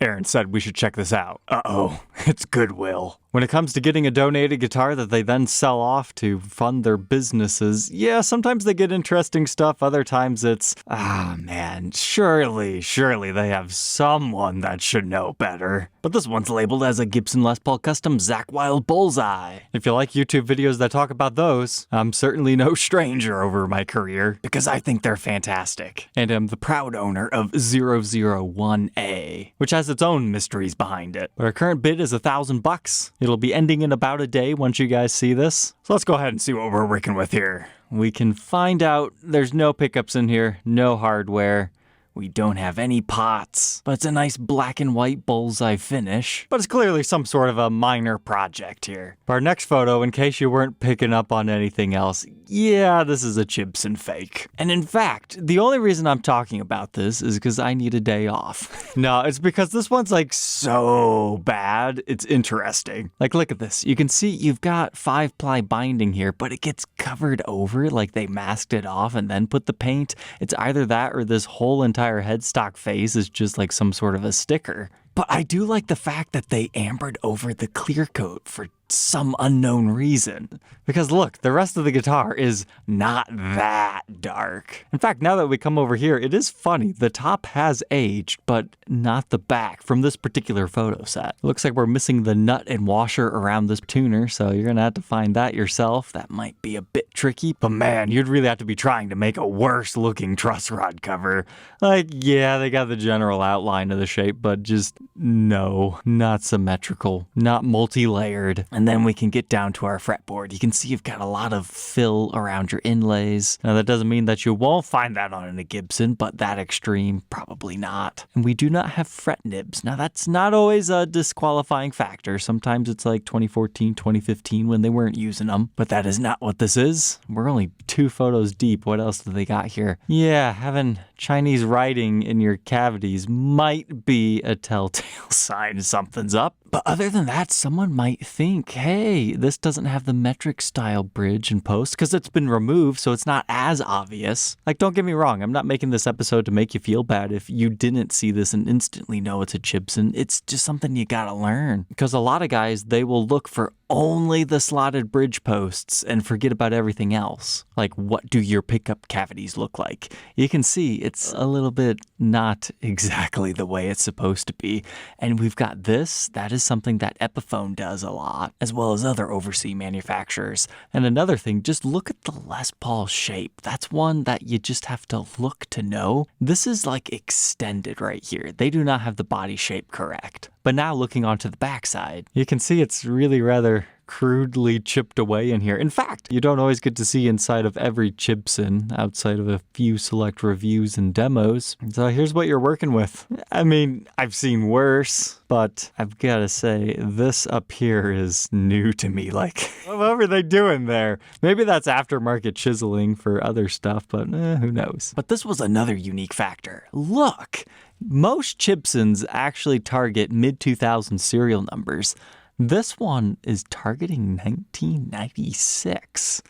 parents said we should check this out. Uh-oh, it's Goodwill. When it comes to getting a donated guitar that they then sell off to fund their businesses, yeah, sometimes they get interesting stuff. Other times it's, man, surely they have someone that should know better. But this one's labeled as a Gibson Les Paul Custom Zakk Wylde Bullseye. If you like YouTube videos that talk about those, I'm certainly no stranger over my career, because I think they're fantastic. And I'm the proud owner of 001A, which has its own mysteries behind it. But our current bid is $1,000. It'll be ending in about a day once you guys see this. So let's go ahead and see what we're working with here. We can find out there's no pickups in here, no hardware. We don't have any pots, but it's a nice black and white bullseye finish. But it's clearly some sort of a minor project here. For our next photo, in case you weren't picking up on anything else, yeah, this is a chibson fake. And in fact, the only reason I'm talking about this is because I need a day off. No, it's because this one's like so bad, it's interesting. Like, look at this. You can see you've got 5-ply binding here, but it gets covered over like they masked it off and then put the paint. It's either that or this whole entire headstock face is just like some sort of a sticker. But I do like the fact that they ambered over the clear coat for some unknown reason. Because look, the rest of the guitar is not that dark. In fact, now that we come over here, it is funny. The top has aged, but not the back from this particular photo set. It looks like we're missing the nut and washer around this tuner, so you're gonna have to find that yourself. That might be a bit tricky, but man, you'd really have to be trying to make a worse looking truss rod cover. Like, yeah, they got the general outline of the shape, but just no, not symmetrical, not multi-layered. And then we can get down to our fretboard. You can see you've got a lot of fill around your inlays. Now that doesn't mean that you won't find that on a Gibson, but that extreme, probably not. And we do not have fret nibs. Now that's not always a disqualifying factor. Sometimes it's like 2014, 2015 when they weren't using them, but that is not what this is. We're only 2 photos deep. What else do they got here? Yeah, having Chinese writing in your cavities might be a telltale sign something's up. But other than that, someone might think, hey, this doesn't have the metric style bridge in post because it's been removed, so it's not as obvious. Like, don't get me wrong, I'm not making this episode to make you feel bad if you didn't see this and instantly know it's a chibson. It's just something you gotta learn. Because a lot of guys, they will look for only the slotted bridge posts and forget about everything else. Like, what do your pickup cavities look like? You can see it's a little bit not exactly the way it's supposed to be. And we've got this. That is something that Epiphone does a lot, as well as other overseas manufacturers. And another thing, just look at the Les Paul shape. That's one that you just have to look to know. This is like extended right here. They do not have the body shape correct. But now looking onto the backside, you can see it's really rather crudely chipped away in here. In fact, you don't always get to see inside of every chibson outside of a few select reviews and demos. So here's what you're working with. I mean, I've seen worse, but I've got to say this up here is new to me. Like, what were they doing there? Maybe that's aftermarket chiseling for other stuff, but who knows? But this was another unique factor. Look, most chibsons actually target mid-2000 serial numbers. This one is targeting 1996.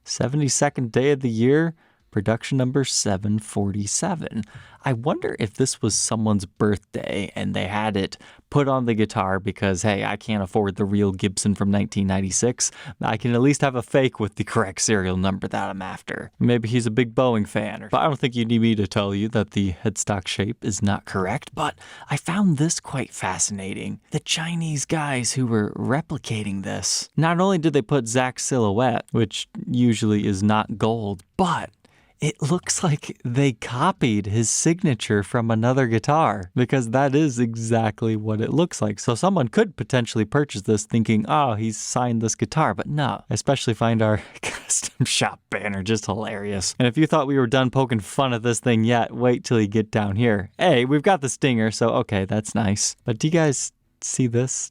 72nd day of the year, production number 747. I wonder if this was someone's birthday and they had it put on the guitar because, hey, I can't afford the real Gibson from 1996. I can at least have a fake with the correct serial number that I'm after. Maybe he's a big Boeing fan. But I don't think you need me to tell you that the headstock shape is not correct. But I found this quite fascinating. The Chinese guys who were replicating this, not only did they put Zakk's silhouette, which usually is not gold, but it looks like they copied his signature from another guitar, because that is exactly what it looks like. So someone could potentially purchase this thinking, oh, he's signed this guitar, but no. I especially find our custom shop banner just hilarious. And if you thought we were done poking fun at this thing yet, wait till you get down here. Hey, we've got the stinger, so okay, that's nice. But do you guys see this?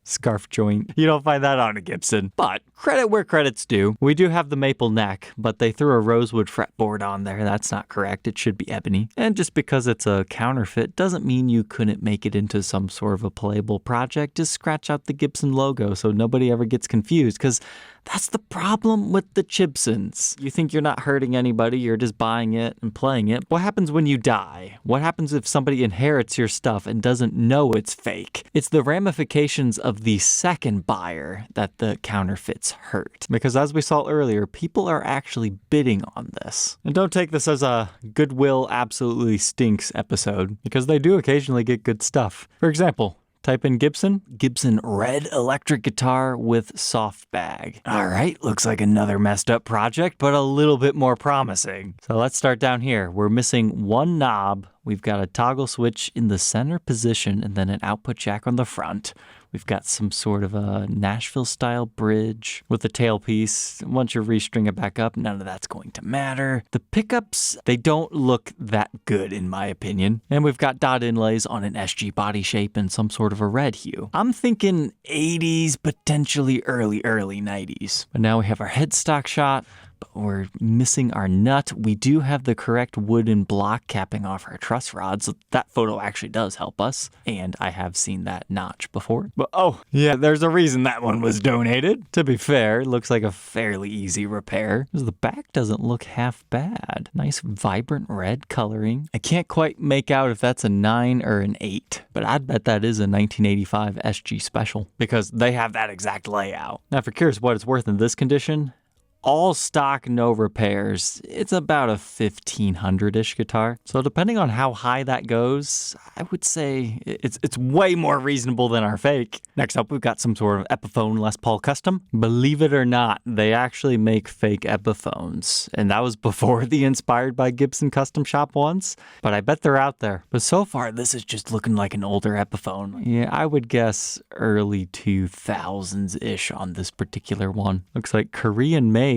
Scarf joint. You don't find that on a Gibson. But credit where credit's due. We do have the maple neck, but they threw a rosewood fretboard on there. That's not correct. It should be ebony. And just because it's a counterfeit doesn't mean you couldn't make it into some sort of a playable project. Just scratch out the Gibson logo so nobody ever gets confused, because That's the problem with the chibsons. You think you're not hurting anybody, you're just buying it and playing it. What happens when you die? What happens if somebody inherits your stuff and doesn't know it's fake? It's the ramifications of the second buyer that the counterfeits hurt. Because as we saw earlier, people are actually bidding on this. And don't take this as a Goodwill absolutely stinks episode, because they do occasionally get good stuff. For example, type in Gibson red electric guitar with soft bag. All right, looks like another messed up project, but a little bit more promising. So let's start down here. We're missing one knob. We've got a toggle switch in the center position and then an output jack on the front. We've got some sort of a Nashville-style bridge with a tailpiece. Once you restring it back up, none of that's going to matter. The pickups, they don't look that good in my opinion. And we've got dot inlays on an SG body shape and some sort of a red hue. I'm thinking 80s, potentially early 90s. But now we have our headstock shot. But we're missing our nut. We do have the correct wooden block capping off our truss rod, so that photo actually does help us. And I have seen that notch before. But oh, yeah, there's a reason that one was donated. To be fair, it looks like a fairly easy repair. The back doesn't look half bad. Nice vibrant red coloring. I can't quite make out if that's a 9 or an 8, but I'd bet that is a 1985 SG Special because they have that exact layout. Now, if you're curious what it's worth in this condition, all stock, no repairs, it's about a 1500-ish guitar. So depending on how high that goes, I would say it's way more reasonable than our fake. Next up, we've got some sort of Epiphone Les Paul Custom. Believe it or not, they actually make fake Epiphones. And that was before the Inspired by Gibson custom shop ones. But I bet they're out there. But so far, this is just looking like an older Epiphone. Yeah, I would guess early 2000s-ish on this particular one. Looks like Korean made.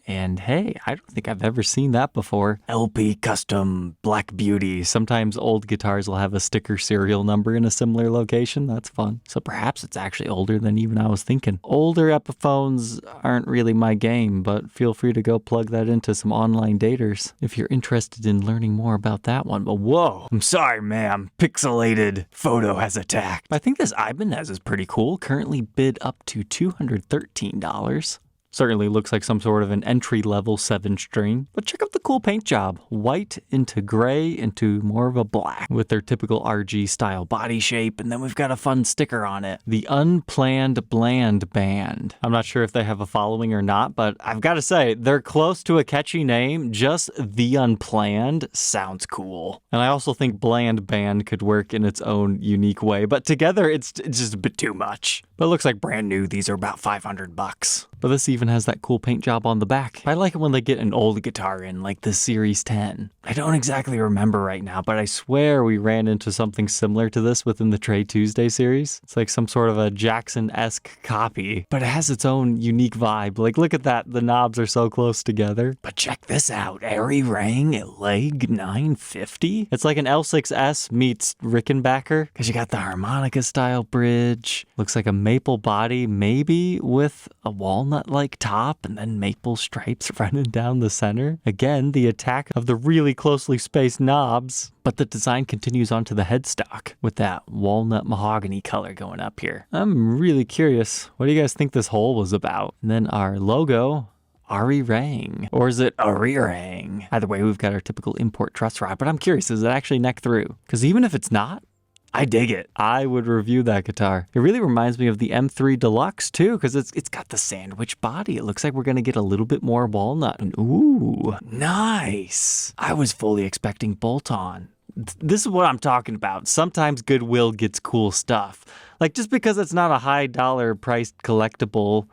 And hey, I don't think I've ever seen that before. LP Custom Black Beauty. Sometimes old guitars will have a sticker serial number in a similar location. That's fun. So perhaps it's actually older than even I was thinking. Older Epiphones aren't really my game, but feel free to go plug that into some online daters if you're interested in learning more about that one. But whoa, I'm sorry, ma'am. Pixelated photo has attacked. I think this Ibanez is pretty cool. Currently bid up to $213. Certainly looks like some sort of an entry-level 7-string. But check out the cool paint job. White into gray into more of a black with their typical RG style body shape. And then we've got a fun sticker on it. The Unplanned Bland Band. I'm not sure if they have a following or not, but I've got to say, they're close to a catchy name. Just The Unplanned sounds cool. And I also think Bland Band could work in its own unique way. But together, it's just a bit too much. But it looks like brand new. These are about $500. But this even has that cool paint job on the back. I like it when they get an old guitar in, like the Series 10. I don't exactly remember right now, but I swear we ran into something similar to this within the Trade Tuesday series. It's like some sort of a Jackson-esque copy, but it has its own unique vibe. Like, look at that. The knobs are so close together. But check this out. Airy Rang at Leg 950. It's like an L6S meets Rickenbacker, because you got the harmonica-style bridge. Looks like a maple body, maybe with a walnut-like top and then maple stripes running down the center. Again, the attack of the really closely spaced knobs, but the design continues onto the headstock with that walnut mahogany color going up here. I'm really curious. What do you guys think this hole was about? And then our logo, Ari Rang. Or is it Ari Rang? Either way, we've got our typical import truss rod, but I'm curious, is it actually neck through? Because even if it's not, I dig it. I would review that guitar. It really reminds me of the M3 Deluxe too, because it's got the sandwich body. It looks like we're going to get a little bit more walnut. And ooh, nice. I was fully expecting bolt-on. This is what I'm talking about. Sometimes Goodwill gets cool stuff. Like, just because it's not a high dollar priced collectible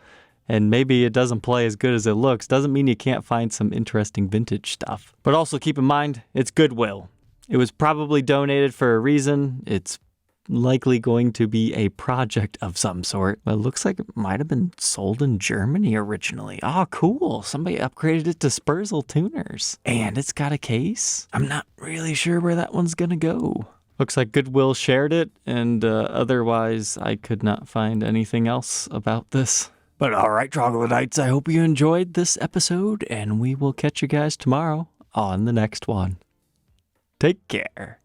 and maybe it doesn't play as good as it looks, doesn't mean you can't find some interesting vintage stuff. But also keep in mind, it's Goodwill. It was probably donated for a reason. It's likely going to be a project of some sort. But it looks like it might have been sold in Germany originally. Oh, cool. Somebody upgraded it to Spurzl tuners. And it's got a case. I'm not really sure where that one's going to go. Looks like Goodwill shared it, and otherwise I could not find anything else about this. But all right, Troglodytes, I hope you enjoyed this episode, and we will catch you guys tomorrow on the next one. Take care.